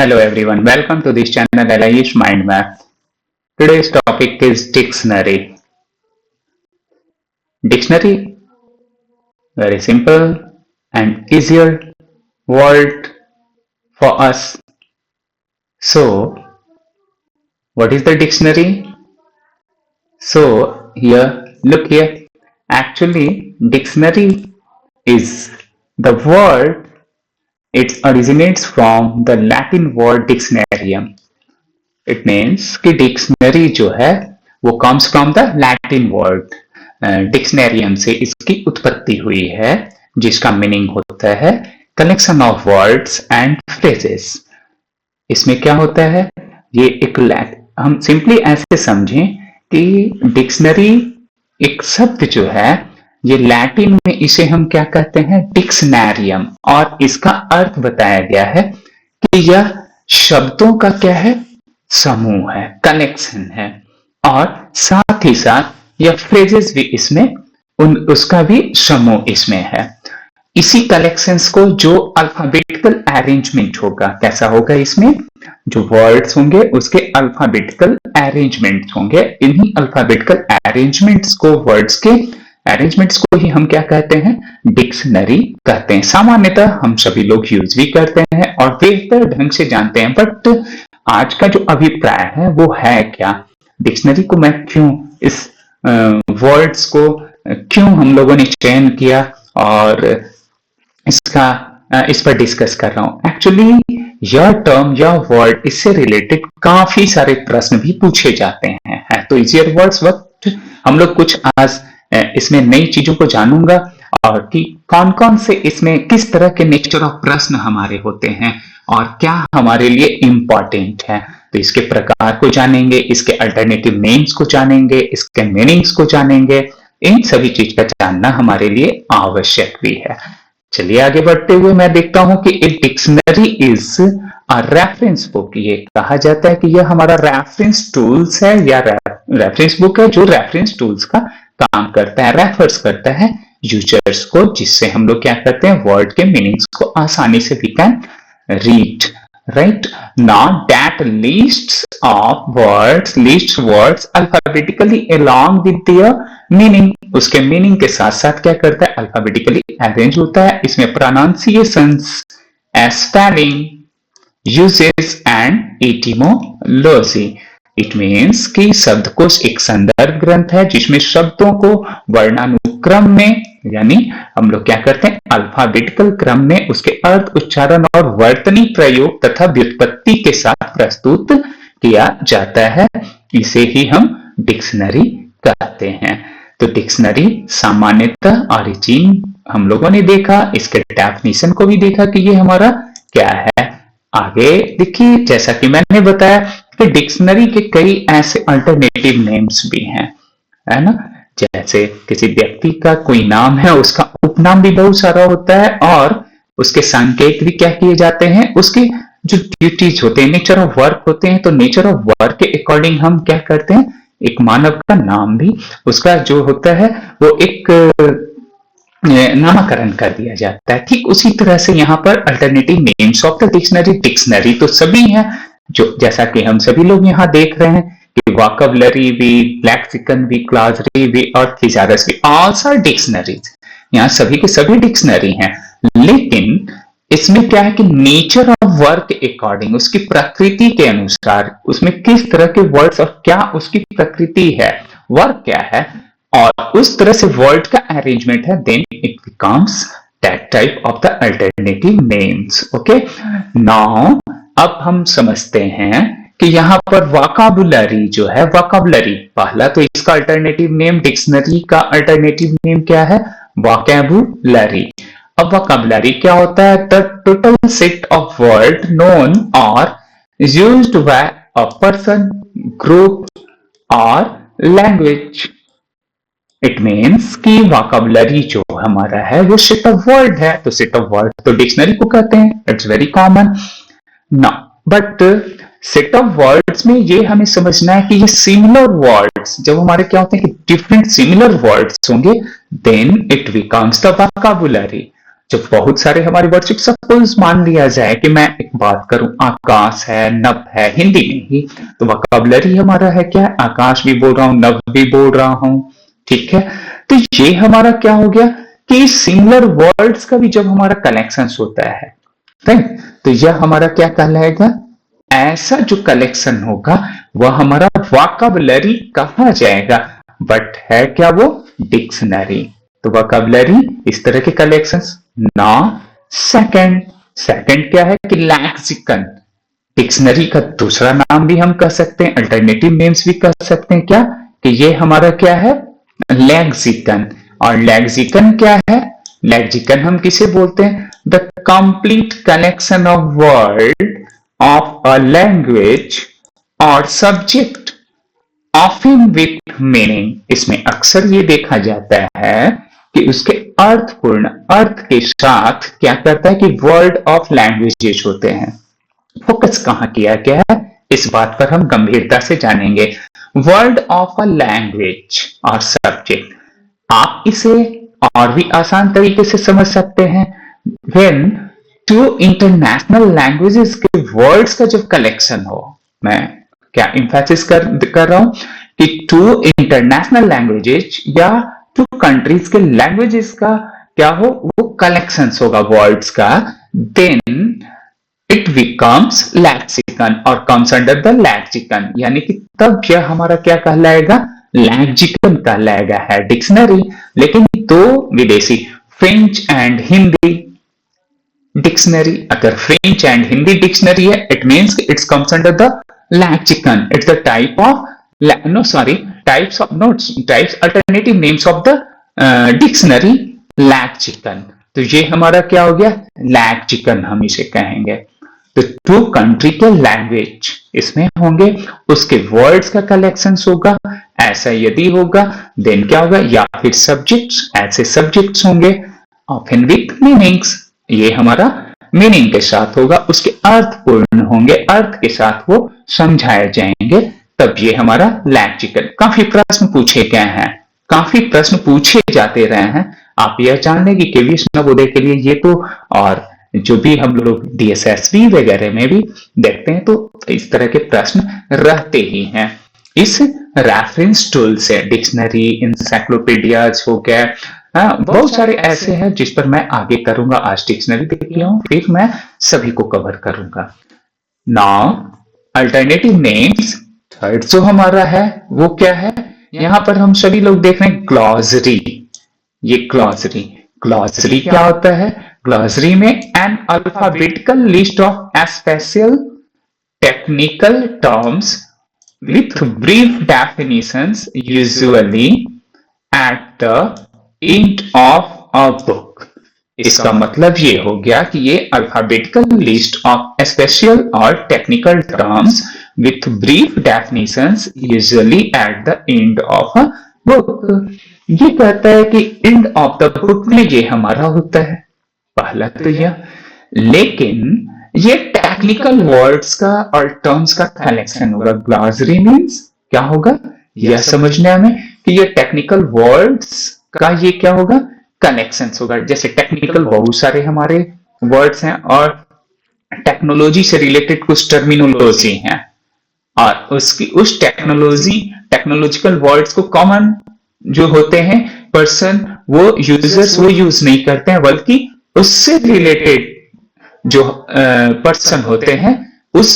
Hello everyone, welcome to this channel Elish Mind Map. Today's topic is dictionary. Dictionary, very simple and easier word for us. So, what is the dictionary? So, look here. Actually, dictionary is the word, it originates from the Latin word dictionarium. It means कि dictionary जो है वो comes from the Latin word dictionarium से इसकी उत्पत्ति हुई है, जिसका मीनिंग होता है collection of words and phrases. इसमें क्या होता है, ये एक हम सिंपली ऐसे समझें कि डिक्शनरी एक शब्द जो है ये लैटिन में इसे हम क्या कहते हैं, डिक्शनरियम, और इसका अर्थ बताया गया है कि यह शब्दों का क्या है, समूह है, कलेक्शन है, और साथ ही साथ यह फ्रेजेस भी इसमें उसका भी समूह इसमें है। इसी कलेक्शंस को जो अल्फाबेटिकल अरेंजमेंट होगा, कैसा होगा, इसमें जो वर्ड्स होंगे उसके अल्फाबेटिकल अरेंजमेंट्स होंगे। इन्हीं अल्फाबेटिकल अरेंजमेंट्स को, वर्ड्स के अरेंजमेंट्स को ही हम क्या कहते हैं, डिक्शनरी कहते हैं। सामान्यतः हम सभी लोग यूज भी करते हैं और बेहतर ढंग से जानते हैं, बट आज का जो अभिप्राय है वो है क्या, डिक्शनरी को मैं क्यों, इस वर्ड्स को क्यों हम लोगों ने चयन किया और इस पर डिस्कस कर रहा हूं। एक्चुअली यह टर्म, यह वर्ड, इससे रिलेटेड काफी सारे प्रश्न भी पूछे जाते हैं। है तो इजियर वर्ड्स, वक्त हम लोग कुछ आज इसमें नई चीजों को जानूंगा और कि कौन कौन से इसमें किस तरह के नेचर ऑफ प्रश्न हमारे होते हैं और क्या हमारे लिए इंपॉर्टेंट है। तो इसके प्रकार को जानेंगे, इसके अल्टरनेटिव नेम्स को जानेंगे, इसके मीनिंग्स को जानेंगे। इन सभी चीज का जानना हमारे लिए आवश्यक भी है। चलिए आगे बढ़ते हुए मैं देखता हूं कि एक dictionary is a reference book. ये कहा जाता है कि यह हमारा रेफरेंस टूल्स है या रेफरेंस बुक है जो रेफरेंस टूल्स का काम करता है, रेफर्स करता है यूजर्स को, जिससे हम लोग क्या करते हैं, वर्ड के मीनिंग्स को आसानी से we can read, right? Now that lists words alphabetically along with their meaning, उसके मीनिंग के साथ साथ क्या करता है, अल्फाबेटिकली अरेंज होता है। इसमें pronunciations, spelling, uses and etymology. It means कि शब्दकोश एक संदर्भ ग्रंथ है जिसमें शब्दों को वर्णानुक्रम में, यानी हम लोग क्या करते हैं, अल्फाबेटिकल क्रम में उसके अर्थ, उच्चारण और वर्तनी प्रयोग तथा व्युत्पत्ति के साथ प्रस्तुत किया जाता है। इसे ही हम डिक्शनरी कहते हैं। तो डिक्शनरी सामान्यतः ओरिजिन हम लोगों ने देखा, इसके डेफिनेशन को भी देखा कि ये हमारा क्या है। आगे देखिए, जैसा कि मैंने बताया कि डिक्शनरी के कई ऐसे अल्टरनेटिव नेम्स भी हैं, है ना। जैसे किसी व्यक्ति का कोई नाम है, उसका उपनाम भी बहुत सारा होता है और उसके संकेत भी क्या किए जाते हैं, उसके जो ड्यूटीज होते हैं, नेचर ऑफ वर्क होते हैं। तो नेचर ऑफ वर्क के अकॉर्डिंग हम क्या करते हैं, एक मानव का नाम भी उसका जो होता है वो एक नामकरण कर दिया जाता है। ठीक उसी तरह से यहाँ पर alternative names of the dictionary, dictionary तो सभी हैं, जो जैसा कि हम सभी लोग यहाँ देख रहे हैं कि वोकैबुलरी भी, लेक्सिकन भी, क्लॉजरी भी और थिसारस भी, ऑल आर डिक्शनरीज। यहाँ सभी के सभी डिक्शनरी हैं, लेकिन इसमें क्या है कि नेचर ऑफ वर्क के अकॉर्डिंग, उसकी प्रकृति के अनुसार, उसमें किस तरह के वर्ड्स और क्या उसकी प्रकृति है, वर्क क्या है, और उस तरह से वर्ड का अरेंजमेंट है, then it becomes that type of the alternative names. Okay, now अब हम समझते हैं कि यहाँ पर वोकैबुलरी जो है, वोकैबुलरी पहला, तो इसका अल्टरनेटिव नेम, डिक्शनरी का अल्टरनेटिव नेम क्या है, वोकैबुलरी। अब वोकैबुलरी क्या होता है, the total set of word known और used by a person, group और लैंग्वेज। इट मीन्स कि वोकैबुलरी जो हमारा है वो सेट ऑफ वर्ड है, तो सेट ऑफ वर्ड तो डिक्शनरी को कहते हैं, इट्स वेरी कॉमन ना। बट सेट ऑफ वर्ड्स में ये हमें समझना है कि ये सिमिलर वर्ड्स, जब हमारे क्या होते हैं कि डिफरेंट सिमिलर वर्ड्स होंगे, then it becomes the vocabulary. जब बहुत सारे हमारे वर्ड, सपोज मान लिया जाए कि मैं एक बात करूं, आकाश है, नभ है, हिंदी में ही, तो वोकैबुलरी हमारा है क्या, आकाश भी बोल रहा हूं, नभ भी बोल रहा हूं, ठीक है। तो ये हमारा क्या हो गया कि सिमिलर वर्ड्स का भी जब हमारा कलेक्शन होता है, राइट, तो यह हमारा क्या कहलाएगा, ऐसा जो कलेक्शन होगा वह हमारा वोकैबुलरी कहा जाएगा, बट है क्या वो, डिक्शनरी। तो वोकैबुलरी इस तरह के कलेक्शंस। नाउ सेकंड, सेकंड क्या है कि लैक्सिकन, डिक्शनरी का दूसरा नाम भी हम कह सकते हैं, अल्टरनेटिव नेम्स भी कह सकते हैं क्या, कि ये हमारा क्या है, लेक्सिकन। और लेक्सिकन क्या है, लेक्सिकन हम किसे बोलते हैं, the complete collection of word of a language or subject often with meaning। इसमें अक्सर ये देखा जाता है कि उसके अर्थपूर्ण अर्थ के साथ क्या करता है कि वर्ड ऑफ लैंग्वेजेस होते हैं। फोकस कहां किया गया है, इस बात पर हम गंभीरता से जानेंगे। वर्ड ऑफ अ लैंग्वेज और सब्जेक्ट, आप इसे और भी आसान तरीके से समझ सकते हैं। व्हेन टू इंटरनेशनल लैंग्वेजेस के वर्ड्स का जब कलेक्शन हो, मैं क्या इंफेसिस कर रहा हूं कि टू इंटरनेशनल लैंग्वेजेस या टू कंट्रीज के लैंग्वेजेस का क्या हो, वो कलेक्शन होगा वर्ड्स का, देन इट बिकम्स लैक्सिकन और कम्स अंडर द लैक्सिकन, यानी कि तब यह हमारा क्या कहलाएगा, लैक्सिकन कहलाएगा, है डिक्शनरी। लेकिन दो विदेशी, फ्रेंच एंड हिंदी डिक्शनरी, अगर फ्रेंच एंड हिंदी डिक्शनरी है, it means it's comes under the lexicon, it's the type of, no sorry, types of notes, types alternative names of the dictionary lexicon. तो ये हमारा क्या हो गया, लैक्सिकन हम इसे कहेंगे। तो टू कंट्री के लैंग्वेज इसमें होंगे, उसके वर्ड्स का कलेक्शन होगा, ऐसा यदि होगा देन क्या होगा, या फिर सब्जेक्ट्स, ऐसे सब्जेक्ट्स होंगे, ऑफन विथ मीनिंग्स, ये हमारा मीनिंग के साथ होगा, उसके अर्थ पूर्ण होंगे, अर्थ के साथ वो समझाए जाएंगे, तब ये हमारा लैक्सिकन। काफी प्रश्न पूछे गए हैं, काफी प्रश्न पूछे जाते रहे हैं, आप यह जान लें कि केवीएस नवोदय के लिए ये तो, और जो भी हम लोग डीएसएसबी वगैरह में भी देखते हैं, तो इस तरह के प्रश्न रहते ही हैं। इस रेफरेंस टूल से डिक्शनरी, इंसाइक्लोपीडियाज हो गया, बहुत सारे ऐसे हैं जिस पर मैं आगे करूंगा, आज डिक्शनरी देख लिया हूं, फिर मैं सभी को कवर करूंगा। नाउ अल्टरनेटिव नेम्स, थर्ड जो हमारा है वो क्या है, यहां पर हम सभी लोग देख रहे हैं ग्लॉसरी। ये ग्लॉसरी, ग्लॉसरी क्या होता है, ग्लॉसरी में an alphabetical list of special technical terms with brief definitions usually at the end of a book। इसका मतलब ये हो गया कि ये अल्फाबेटिकल लिस्ट ऑफ स्पेशल और technical terms with brief definitions usually at the end of a book. ये कहता है कि एंड ऑफ द बुक में ये हमारा होता है, पहला तो यह, लेकिन ये टेक्निकल वर्ड्स का और टर्म्स का कलेक्शन होगा। ग्लॉसरी मींस क्या होगा, यह समझने में कि ये टेक्निकल वर्ड्स का ये क्या होगा, कलेक्शन होगा। जैसे टेक्निकल बहुत सारे हमारे वर्ड्स हैं और टेक्नोलॉजी से रिलेटेड कुछ टर्मिनोलॉजी हैं, और उसकी उस टेक्नोलॉजिकल वर्ड्स को कॉमन जो होते हैं पर्सन, वो यूजर्स वो यूज नहीं करते हैं, बल्कि उससे रिलेटेड जो पर्सन होते हैं उस,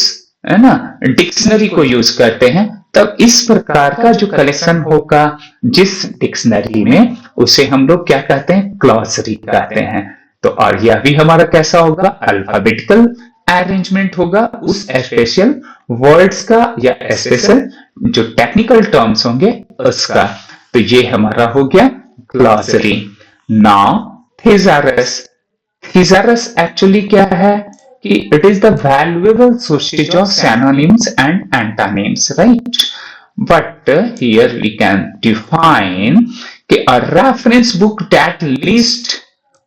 है ना, डिक्शनरी को यूज करते हैं। तब इस प्रकार का जो कलेक्शन होगा जिस डिक्शनरी में, उसे हम लोग क्या कहते हैं, ग्लॉसरी कहते हैं। तो और यह भी हमारा कैसा होगा, अल्फाबेटिकल अरेंजमेंट होगा उस स्पेशल वर्ड्स का या स्पेशल जो टेक्निकल टर्म्स होंगे उसका। तो ये हमारा हो गया glossary. Now thesaurus, thesaurus actually क्या है कि it is the valuable sources of synonyms and antonyms, right? But here we can define कि a reference book that lists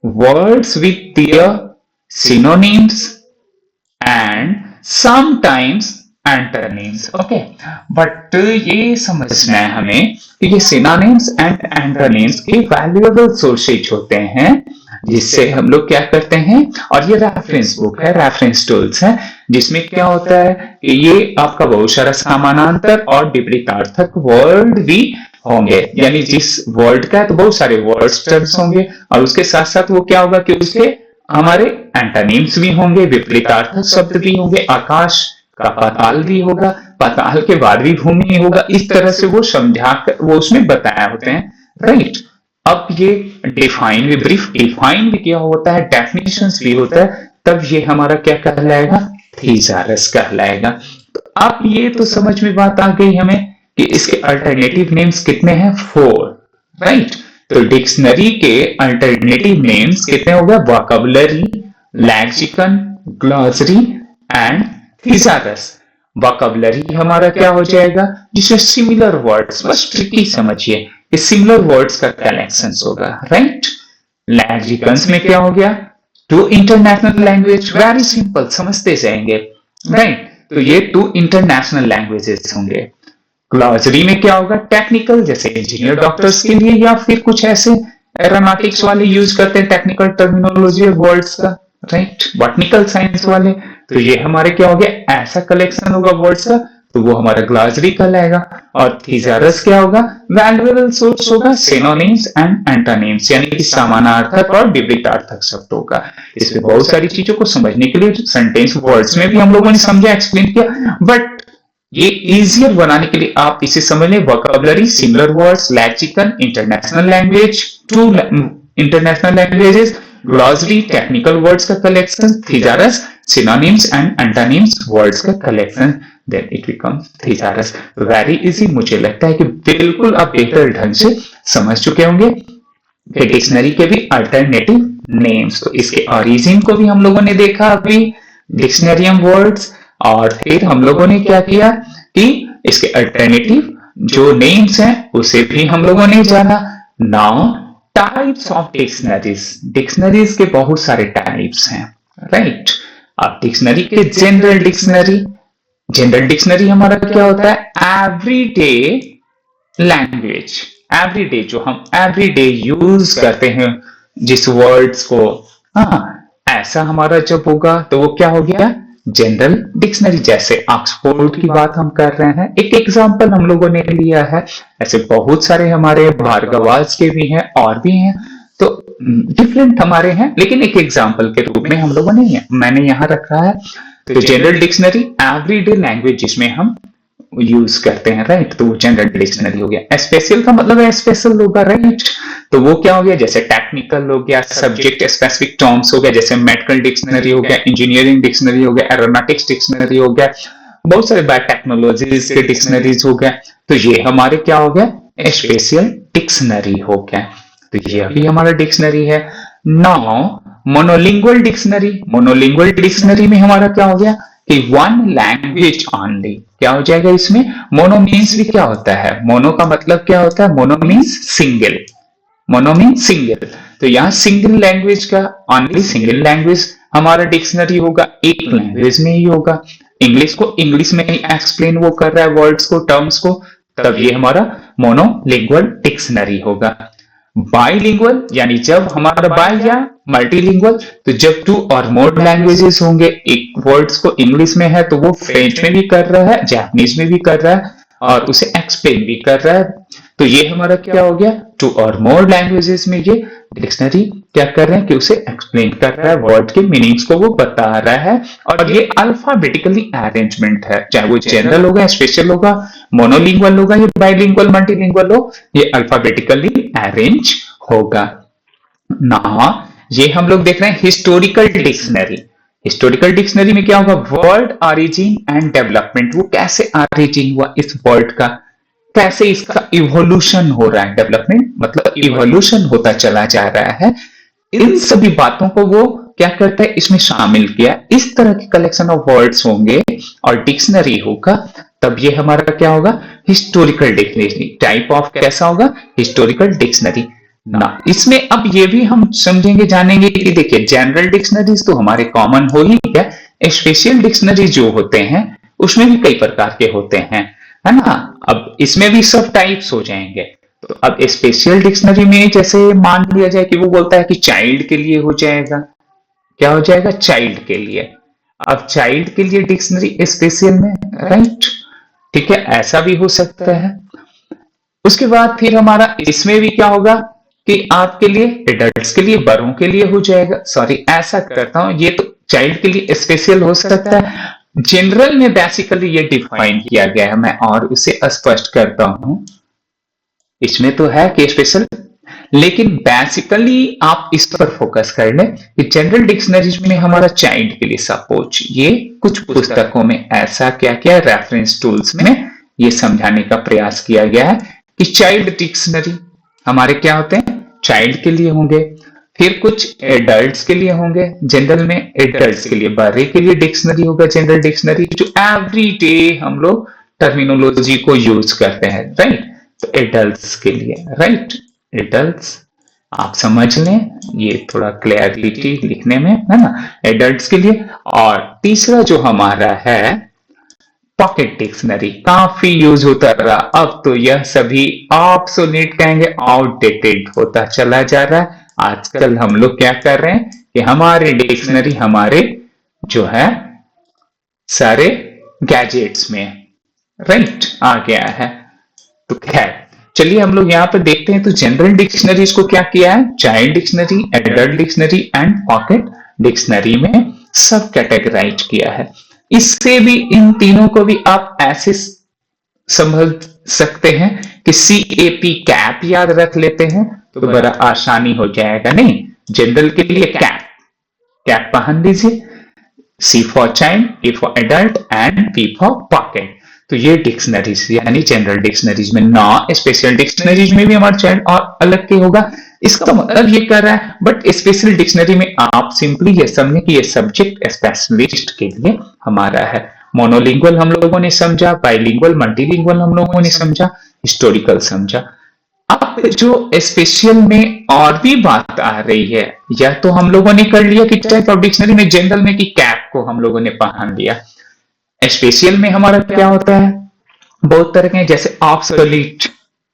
words with their synonyms and sometimes antonyms, okay? But ये समझना है हमें कि ये synonyms and antonyms के valuable sources होते हैं जिससे हम लोग क्या करते हैं, और ये रेफरेंस बुक है, रेफरेंस टूल्स है, जिसमें क्या होता है कि ये आपका बहुत सारा समानांतर और विपरीतार्थक वर्ड भी होंगे, यानी जिस वर्ड का है तो बहुत सारे वर्ड्स टर्म्स होंगे, और उसके साथ साथ वो क्या होगा कि उसके हमारे एंटोनिम्स भी होंगे, विपरीतार्थक शब्द भी होंगे, आकाश का पाताल भी होगा, पाताल के बाद भी भूमि होगा, इस तरह से वो समझा कर वो उसमें बताया होते हैं, राइट। अब ये डिफाइन भी, ब्रीफ डिफाइन भी क्या होता है, डेफिनेशंस भी होता है, तब ये हमारा क्या कहलाएगा, थीसारस कहलाएगा। तो अब ये तो समझ में बात आ गई हमें कि इसके अल्टरनेटिव नेम्स कितने हैं, 4, राइट। तो डिक्शनरी के अल्टरनेटिव नेम्स कितने हो गए, vocabulary, lexicon, glossary and thesaurus. Vocabulary हमारा क्या हो जाएगा, जिसमें सिमिलर वर्ड्स, बस ट्रिकी समझिए, ये सिमिलर वर्ड्स का कलेक्शन होगा, राइट। लैक्सिकन्स में क्या हो गया, two international language, very simple, समझते जाएंगे, राइट। तो ये 2 इंटरनेशनल लैंग्वेजेस होंगे। ग्लॉसरी में क्या होगा, टेक्निकल, जैसे इंजीनियर डॉक्टर्स के लिए, या फिर कुछ ऐसे एरोनॉटिक्स वाले यूज करते हैं टेक्निकल टर्मिनोलॉजी वर्ड्स का, राइट। बॉटनिकल साइंस वाले, तो ये हमारे क्या हो गया, ऐसा कलेक्शन होगा वर्ड्स का, तो वो हमारा ग्लॉसरी कहलाएगा। और थीसारस क्या होगा, वैल्यूएबल सोर्स होगा, सिनोनिम्स एंड एंटोनिम्स, यानी कि समानार्थक और विपरीतार्थक शब्द होगा। इसमें बहुत सारी चीजों को समझने के लिए सेंटेंस वर्ड्स में भी हम लोगों ने समझा, एक्सप्लेन किया, बट ये इजियर बनाने के लिए आप इसे समझ लें, vocabulary, similar words, lexicon, international language, 2 international languages, glossary, technical words का collection, thesaurus, synonyms and antonyms words का collection, then it becomes thesaurus. Very easy, मुझे लगता है कि बिल्कुल आप बेहतर ढंग से समझ चुके होंगे कि डिक्शनरी के भी अल्टरनेटिव नेम्स। तो इसके ओरिजिन को भी हम लोगों ने देखा अभी, डिक्शनरियम वर्ड्स, और फिर हम लोगों ने क्या किया कि इसके अल्टरनेटिव जो नेम्स हैं उसे भी हम लोगों ने जाना। Now types of dictionaries, dictionaries के बहुत सारे टाइप्स हैं, राइट। अब डिक्शनरी के जनरल डिक्शनरी, जनरल डिक्शनरी हमारा क्या होता है, एवरीडे लैंग्वेज, एवरीडे जो हम एवरीडे यूज करते हैं जिस वर्ड्स को, हाँ, ऐसा हमारा जब होगा तो वो क्या हो गया, जनरल डिक्शनरी। जैसे ऑक्सफोर्ड की बात हम कर रहे हैं, एक एग्जांपल हम लोगों ने लिया है, ऐसे बहुत सारे हमारे भार्गवाज के भी हैं और भी हैं, तो डिफरेंट हमारे हैं, लेकिन एक एग्जांपल के रूप में हम लोगों ने मैंने यहां रखा है। तो जनरल डिक्शनरी एवरीडे लैंग्वेज जिसमें हम यूज करते हैं, राइट, तो वो जनरल डिक्शनरी हो गया। स्पेशल का मतलब है स्पेशल होगा, राइट, तो वो क्या हो गया, जैसे टेक्निकल हो गया, सब्जेक्ट स्पेसिफिक टर्म्स हो गया, जैसे मेडिकल डिक्शनरी हो गया, इंजीनियरिंग डिक्शनरी हो गया, एरोनॉटिक्स डिक्शनरी हो गया, बहुत सारे बायोटेक्नोलॉजीज के डिक्शनरीज हो गया, तो ये हमारे क्या हो गया, स्पेशल डिक्शनरी हो गया। तो ये अभी हमारा डिक्शनरी है। Now monolingual dictionary, monolingual dictionary में हमारा क्या हो गया कि 1 लैंग्वेज ओनली, क्या हो जाएगा इसमें, मोनो मीन्स भी क्या होता है, मोनो का मतलब क्या होता है, mono means single, mono means single, तो यहाँ सिंगल लैंग्वेज का, ओनली सिंगल लैंग्वेज हमारा डिक्शनरी होगा, एक लैंग्वेज में ही होगा, इंग्लिश को इंग्लिश में ही एक्सप्लेन वो कर रहा है वर्ड्स को, टर्म्स को, तब ये हमारा मोनोलिंगुअल डिक्शनरी होगा। बाइलिंगुअल, यानी जब हमारा बाई या मल्टीलिंगुअल, तो जब 2 और मोर लैंग्वेजेस होंगे, एक वर्ड्स को इंग्लिश में है तो वो फ्रेंच में भी कर रहा है, जापानीज में भी कर रहा है और उसे एक्सप्लेन भी कर रहा है, तो ये हमारा क्या हो गया, 2 और मोर लैंग्वेजेस में ये डिक्शनरी क्या कर रहे हैं कि उसे एक्सप्लेन कर रहा है, वर्ड के मीनिंग्स को वो बता रहा है, और ये अल्फाबेटिकली अरेंजमेंट है, चाहे वो जनरल होगा, स्पेशल होगा, मोनोलिंगुअल होगा, या बाइलिंगुअल, मल्टीलिंगुअल हो, ये अल्फाबेटिकली अरेंज होगा। ना ये हम लोग देख रहे हैं हिस्टोरिकल डिक्शनरी, हिस्टोरिकल डिक्शनरी में क्या होगा, वर्ड ऑरिजिन एंड डेवलपमेंट, वो कैसे ऑरिजिन हुआ इस वर्ड का, कैसे इसका इवोल्यूशन हो रहा है, डेवलपमेंट मतलब इवोल्यूशन होता चला जा रहा है, इन सभी बातों को वो क्या करता है इसमें शामिल किया। इस तरह के कलेक्शन ऑफ वर्ड्स होंगे और डिक्शनरी होगा, तब ये हमारा क्या होगा, हिस्टोरिकल डिक्शनरी। टाइप ऑफ कैसा होगा, हिस्टोरिकल डिक्शनरी ना। इसमें अब ये भी हम समझेंगे जानेंगे कि देखिए जनरल डिक्शनरीज तो हमारे कॉमन हो ही क्या, स्पेशल डिक्शनरी जो होते हैं उसमें भी कई प्रकार के होते हैं, है ना। अब इसमें भी सब टाइप्स हो जाएंगे, तो तो अब स्पेशल डिक्शनरी में जैसे मान लिया जाए कि वो बोलता है कि चाइल्ड के लिए हो जाएगा, क्या हो जाएगा, चाइल्ड के लिए। अब चाइल्ड के लिए डिक्शनरी स्पेशल में, राइट, ठीक है, ऐसा भी हो सकता है। उसके बाद फिर हमारा इसमें भी क्या होगा कि आपके लिए एडल्ट्स के लिए, बड़ों के लिए हो जाएगा, सॉरी ऐसा करता हूं, ये तो चाइल्ड के लिए स्पेशल हो सकता है। जनरल में बेसिकली ये डिफाइन किया गया है, मैं और उसे स्पष्ट करता हूं। इसमें तो है कि स्पेशल, लेकिन बेसिकली आप इस पर फोकस कर लें कि जनरल डिक्शनरीज में हमारा चाइल्ड के लिए, सपोज ये कुछ पुस्तकों में ऐसा क्या क्या रेफरेंस टूल्स में ये समझाने का प्रयास किया गया है कि चाइल्ड डिक्शनरी हमारे क्या होते हैं, चाइल्ड के लिए होंगे। फिर कुछ एडल्ट्स के लिए होंगे, जनरल में एडल्ट्स के लिए, बड़े के लिए डिक्शनरी होगा जनरल डिक्शनरी, जो एवरी डे हम लोग टर्मिनोलॉजी को यूज करते हैं, राइट। तो एडल्ट्स के लिए, राइट, एडल्ट्स आप समझ लें, ये थोड़ा क्लैरिटी लिखने में है ना, एडल्ट्स के लिए। और तीसरा जो हमारा है पॉकेट डिक्शनरी, काफी यूज होता रहा, अब तो यह सभी ऑब्सोलीट कहेंगे, आउटडेटेड होता चला जा रहा है। आजकल हम लोग क्या कर रहे हैं कि हमारे डिक्शनरी हमारे जो है सारे गैजेट्स में, राइट, आ गया है। तो खैर चलिए हम लोग यहां पर देखते हैं। तो जनरल डिक्शनरीज को क्या किया है, child dictionary, adult dictionary and pocket dictionary में सब कैटेगराइज किया है। इससे भी इन तीनों को भी आप ऐसे समझ सकते हैं कि CAP कैप याद रख लेते हैं तो बड़ा आसानी हो जाएगा। नहीं, जनरल के लिए कैप, कैप पहन लीजिए, C for child, A for adult and P for pocket. तो ये डिक्शनरीज यानी जनरल डिक्शनरीज में, ना स्पेशल डिक्शनरीज में भी हमारा चाइल्ड और अलग के होगा, इसका मतलब ये कर रहा है। बट स्पेशल डिक्शनरी में आप सिंपली ये समझें कि ये सब्जेक्ट स्पेशलिस्ट के लिए हमारा है। मोनोलिंगुअल हम लोगों ने समझा, बाइलिंगुअल, मल्टीलिंगुअल हम लोगों ने समझा, हिस्टोरिकल समझा। अब जो स्पेशल में और भी बात आ रही है, या तो हम लोगों ने कर लिया कि टाइप ऑफ डिक्शनरी में, जनरल में कि कैप को हम लोगों ने पहन लिया। स्पेशल में हमारा क्या होता है, बहुत तरह के, जैसे ऑब्सोलीट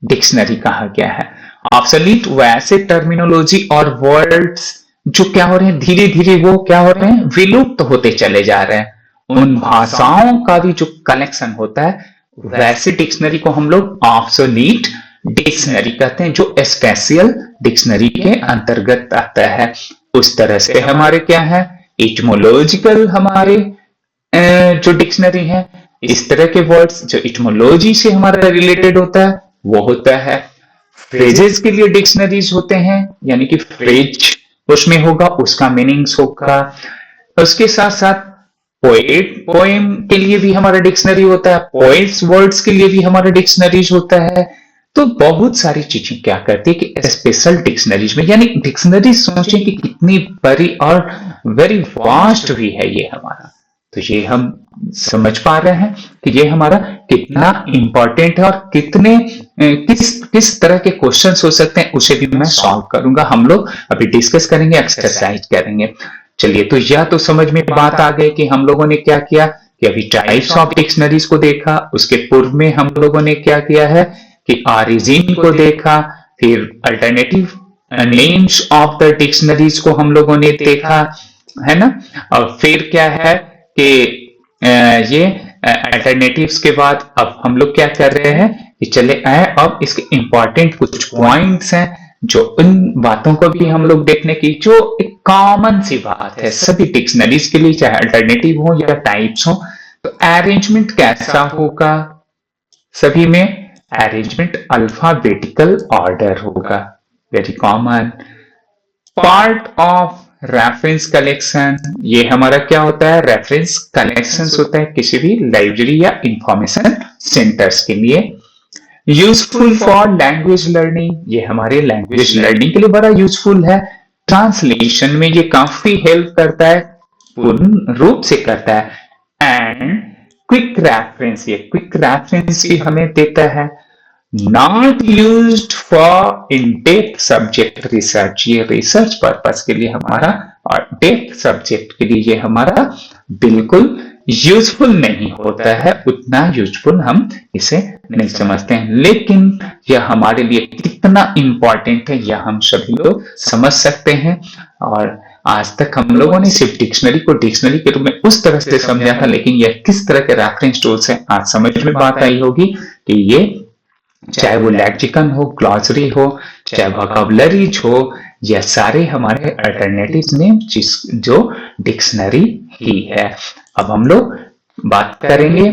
डिक्शनरी कहा गया है। ऑब्सोलीट वैसे टर्मिनोलॉजी और वर्ड्स जो क्या हो रहे हैं, धीरे धीरे वो क्या हो रहे हैं, विलुप्त तो होते चले जा रहे हैं। उन भाषाओं का भी जो कलेक्शन होता है, वैसे डिक्शनरी को हम लोग ऑब्सोलीट डिक्शनरी कहते हैं, जो स्पेशल डिक्शनरी के अंतर्गत आता है। उस तरह से हमारे क्या है, इटमोलॉजिकल हमारे जो डिक्शनरी है, इस तरह के वर्ड्स जो इटमोलॉजी से हमारा रिलेटेड होता है वो होता है। फ्रेजेस के लिए डिक्शनरीज होते हैं, यानी कि फ्रेज उसमें होगा, उसका मीनिंग्स होगा। उसके साथ साथ पोएट, पोएम के लिए भी हमारा डिक्शनरी होता है, पोएट्स वर्ड्स के लिए भी हमारा डिक्शनरीज होता है। तो बहुत सारी चीजें क्या करती है कि स्पेशल डिक्शनरीज में, यानी डिक्शनरी सोचें कि कितनी बड़ी और वेरी वास्ट भी है ये हमारा। तो ये हम समझ पा रहे हैं कि ये हमारा कितना इंपॉर्टेंट है और कितने किस तरह के क्वेश्चंस हो सकते हैं, उसे भी मैं सॉल्व करूंगा। हम लोग अभी डिस्कस करेंगे, एक्सरसाइज करेंगे। चलिए, तो यह तो समझ में बात आ गई कि हम लोगों ने क्या किया कि अभी टाइप्स ऑफ डिक्शनरीज को देखा, उसके पूर्व में हम लोगों ने क्या किया है कि ऑरिजिन को देखा, फिर alternative names of the dictionaries को हम लोगों ने देखा, है ना। और फिर क्या है कि ये अल्टरनेटिव्स के बाद अब हम लोग क्या कर रहे हैं कि चले आए अब इसके इंपॉर्टेंट कुछ पॉइंट्स हैं, जो उन बातों को भी हम लोग देखने की, जो एक कॉमन सी बात है सभी डिक्शनरीज के लिए, चाहे अल्टरनेटिव हो या टाइप्स हो। तो अरेंजमेंट कैसा होगा, सभी में अरेंजमेंट अल्फाबेटिकल ऑर्डर होगा, very common. Part of reference collection, ये हमारा क्या होता है, रेफरेंस कलेक्शन होता है किसी भी लाइब्रेरी या इंफॉर्मेशन सेंटर्स के लिए। यूजफुल फॉर लैंग्वेज लर्निंग, ये हमारे लैंग्वेज लर्निंग के लिए बड़ा यूजफुल है। ट्रांसलेशन में ये काफी हेल्प करता है, पूर्ण रूप से करता है। एंड क्विक रेफरेंस, ये क्विक रेफरेंस भी हमें देता है। Not used for in depth subject research, ये रिसर्च पर्पस के लिए हमारा, और डेप्थ सब्जेक्ट के लिए ये हमारा बिल्कुल यूजफुल नहीं होता है, उतना यूजफुल हम इसे नहीं समझते हैं, लेकिन यह हमारे लिए कितना इंपॉर्टेंट है यह हम सभी लोग समझ सकते हैं। और आज तक हम लोगों ने सिर्फ डिक्शनरी को डिक्शनरी के रूप में उस तरह से समझा था, लेकिन यह किस तरह के रेफरेंस टूल्स हैं आज समझ में बात आई होगी कि ये चाहे वो लेक्सिकन हो, ग्लॉसरी हो, चाहे वोकैबुलरीज हो, यह सारे हमारे अल्टरनेटिव नेम जो डिक्शनरी ही है। अब हम लोग बात करेंगे,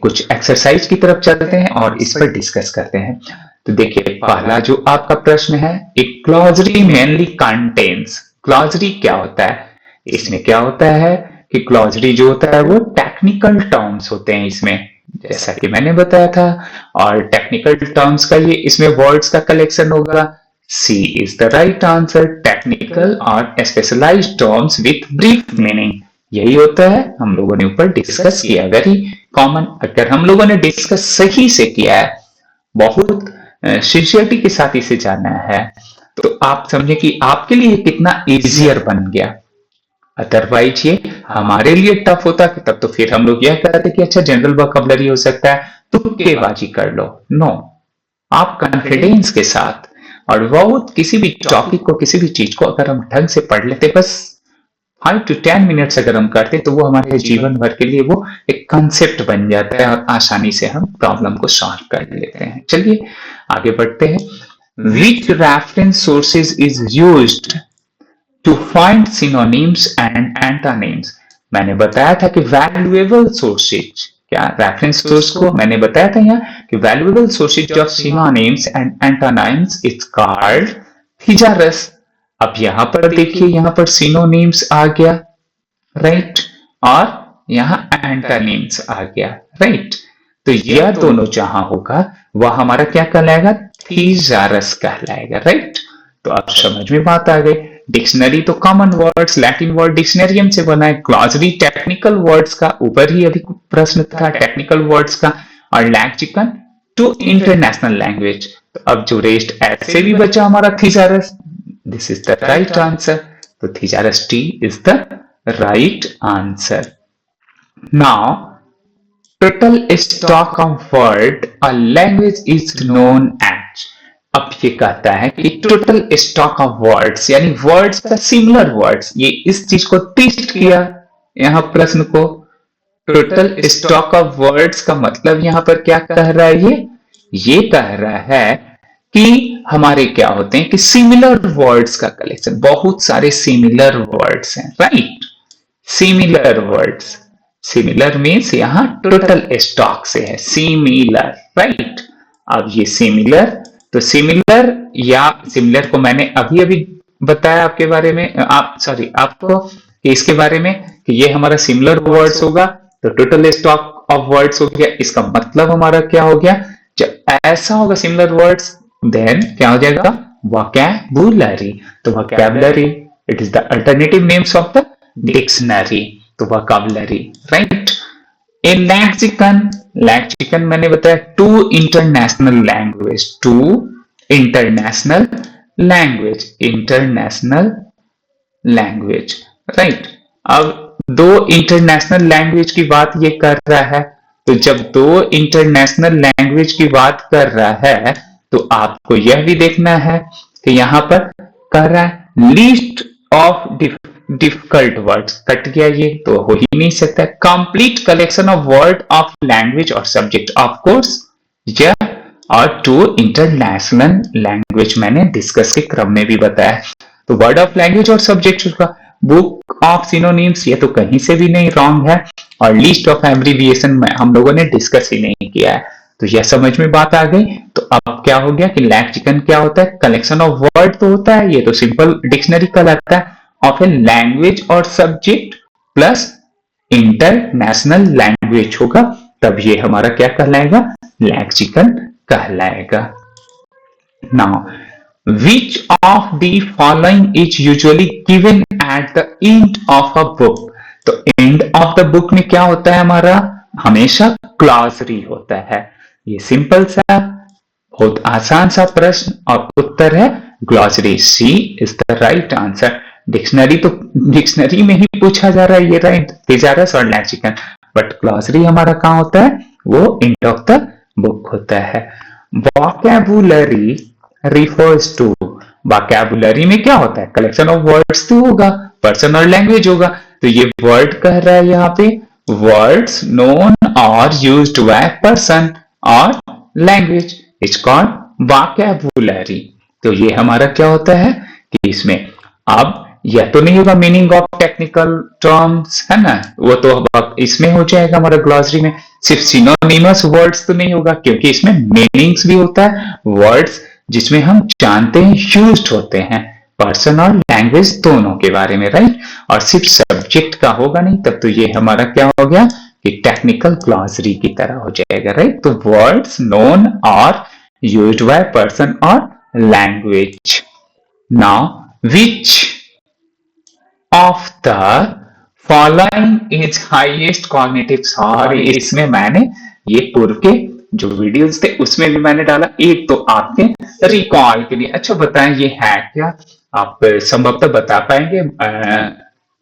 कुछ एक्सरसाइज की तरफ चलते हैं और इस पर डिस्कस करते हैं। तो देखिए, पहला जो आपका प्रश्न है, एक ग्लॉसरी मेनली कंटेन्स, ग्लॉसरी क्या होता है? इसमें क्या होता है कि ग्लॉसरी जो होता है वो टेक्निकल टर्म्स होते हैं इसमें, जैसा कि मैंने बताया था, और टेक्निकल टर्म्स का ये इसमें वर्ड्स का कलेक्शन होगा। C is the right answer. Technical और specialised terms with brief meaning, यही होता है, हम लोगों ने ऊपर डिस्कस किया। वेरी कॉमन, अगर हम लोगों ने डिस्कस सही से किया है, बहुत सिंसियरिटी के साथ इसे जाना है, तो आप समझे कि आपके लिए कितना इजियर बन गया। अदरवाइज ये हमारे लिए टफ होता कि तब तो फिर हम लोग यह कहते कि अच्छा जनरल वोकैबुलरी हो सकता है, तुक्केबाजी कर लो। नो, आप कॉन्फिडेंस के साथ और बहुत किसी भी टॉपिक को, किसी भी चीज को अगर हम ढंग से पढ़ लेते, बस 5 to 10 मिनट्स अगर हम करते, तो वो हमारे जीवन भर के लिए वो एक कॉन्सेप्ट बन जाता है और आसानी से हम प्रॉब्लम को सॉल्व कर लेते हैं। चलिए आगे बढ़ते हैं। Which reference sources is used to find synonyms and antonyms? मैंने बताया था कि valuable sources, क्या रेफरेंस सोर्स को मैंने बताया था यहाँ कि valuable sources of synonyms and antonyms is called thesaurus। अब यहां पर देखिए, यहां पर सिनोनिम्स आ गया, राइट, और यहां एंटोनिम्स आ गया, राइट। तो यह दोनों जहां होगा वह हमारा क्या कहलाएगा? थीसारस कहलाएगा, राइट। तो अब समझ में बात आ गई। डिक्शनरी तो common words, Latin word dictionarium से बना है। ग्लॉसरी टेक्निकल वर्ड्स का, ऊपर ही अभी प्रश्न था टेक्निकल वर्ड्स का, और लेक्सिकन टू इंटरनेशनल लैंग्वेज। तो अब जो रेस्ट ऐसे भी बचा हमारा थीसारस, this is the right answer. So thesaurus T is the right answer. Now, total stock of word a language is known as। अब ये कहता है कि टोटल स्टॉक ऑफ वर्ड्स, यानी वर्ड्स का सिमिलर वर्ड्स, ये इस चीज को टेस्ट किया यहां प्रश्न को। टोटल स्टॉक ऑफ वर्ड्स का मतलब यहां पर क्या कह रहा है? ये कह रहा है कि हमारे क्या होते हैं कि सिमिलर वर्ड्स का कलेक्शन, बहुत सारे सिमिलर वर्ड्स हैं, right. Similar words, similar means यहां टोटल स्टॉक से है, सिमिलर, राइट। अब ये सिमिलर, तो सिमिलर या सिमिलर को मैंने अभी अभी बताया आपके बारे में, आपको कि इसके बारे में कि ये हमारा सिमिलर वर्ड्स होगा, तो टोटल स्टॉक ऑफ वर्ड्स हो गया। इसका मतलब हमारा क्या हो गया? जब ऐसा होगा सिमिलर वर्ड्स, देन क्या हो जाएगा? वोकैबुलरी। तो vocabulary, it is the alternative names of the dictionary, तो vocabulary, right. In lexicon, lexicon मैंने बताया two international language, two international language, international language, right. अब दो इंटरनेशनल लैंग्वेज की बात ये कर रहा है, तो जब दो इंटरनेशनल लैंग्वेज की बात कर रहा है, तो आपको यह भी देखना है कि यहां पर कह रहा है list of difficult words, cut गया ये तो हो ही नहीं सकता। Complete collection of word of language और सब्जेक्ट, ऑफ कोर्स यह और टू इंटरनेशनल लैंग्वेज मैंने डिस्कस के क्रम में भी बताया। तो वर्ड ऑफ लैंग्वेज और सब्जेक्ट उसका बुक ऑफ सिनोनिम्स, ये तो कहीं से भी नहीं रॉन्ग है, और लिस्ट ऑफ एब्रिविएशन में हम लोगों ने डिस्कस ही नहीं किया है। तो यह समझ में बात आ गई। तो अब क्या हो गया कि लेक्सिकन क्या होता है? कलेक्शन ऑफ वर्ड तो होता है, ये तो सिंपल डिक्शनरी कहलाता है, ऑफ ए लैंग्वेज और सब्जेक्ट प्लस इंटरनेशनल लैंग्वेज होगा, तब ये हमारा क्या कहलाएगा? लेक्सिकन कहलाएगा। Now which of the following is usually given at the end of a book? तो end of the book में क्या होता है हमारा? हमेशा ग्लॉसरी होता है। ये सिंपल सा बहुत आसान सा प्रश्न और उत्तर है glossary. C is the right answer. Dictionary में ही पूछा जा रहा है, ये रहा थिजारस और लेक्सिकन, बट ग्लॉसरी हमारा कहाँ होता है, वो एंड ऑफ द बुक होता है। वोकैबुलरी रिफर्स टू, वोकैबुलरी में क्या होता है, कलेक्शन ऑफ वर्ड्स तो होगा, पर्सन और लैंग्वेज होगा, तो ये वर्ड कह रहा है यहाँ पे वर्ड्स नोन और यूज्ड बाय पर्सन और लैंग्वेज इज कॉल्ड वोकैबुलरी। तो ये हमारा क्या होता है कि इसमें अब यह तो नहीं होगा मीनिंग ऑफ टेक्निकल टर्म्स, है ना, वो तो अब इसमें हो जाएगा हमारा ग्लॉसरी में। सिर्फ सिनोनिमस वर्ड्स तो नहीं होगा, क्योंकि इसमें मीनिंग्स भी होता है, वर्ड्स जिसमें हम जानते हैं यूज्ड होते हैं पर्सन और लैंग्वेज दोनों के बारे में, राइट। और सिर्फ सब्जेक्ट का होगा नहीं, तब तो ये हमारा क्या हो गया कि टेक्निकल ग्लॉसरी की तरह हो जाएगा, राइट। तो वर्ड्स नोन और यूज्ड बाय पर्सन और language. Now which of the following is highest cognitive, sorry इसमें मैंने ये पूर्व के जो वीडियोस थे उसमें भी मैंने डाला, एक तो आपके रिकॉल के लिए। अच्छा बताएं ये है क्या, आप संभवतः बता पाएंगे,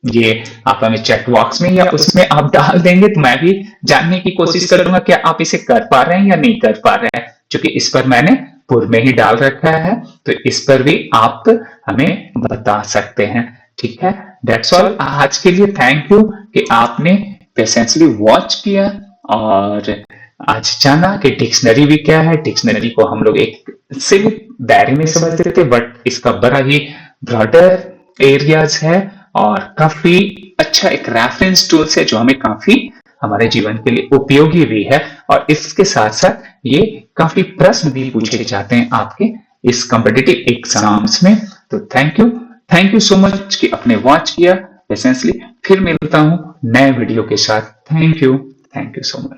ये आप हमें चैट बॉक्स में या उसमें आप डाल देंगे तो मैं भी जानने की कोशिश करूंगा क्या आप इसे कर पा रहे हैं या नहीं कर पा रहे हैं, क्योंकि इस पर मैंने पूर्व में ही डाल रखा है, तो इस पर भी आप हमें बता सकते हैं, ठीक है। दैट्स ऑल आज के लिए, थैंक यू कि आपने पेशेंसली वॉच किया और आज जाना कि डिक्शनरी भी क्या है। डिक्शनरी को हम लोग एक सीमित दायरे में समझते थे, बट इसका बड़ा ही ब्रॉडर एरियाज है और काफी अच्छा एक रेफरेंस टूल्स है जो हमें काफी हमारे जीवन के लिए उपयोगी भी है, और इसके साथ साथ ये काफी प्रश्न भी पूछे जाते हैं आपके इस कॉम्पिटिटिव एग्जाम्स में। तो थैंक यू सो मच कि आपने वॉच किया पेशेंसली। फिर मिलता हूं नए वीडियो के साथ। Thank you so much.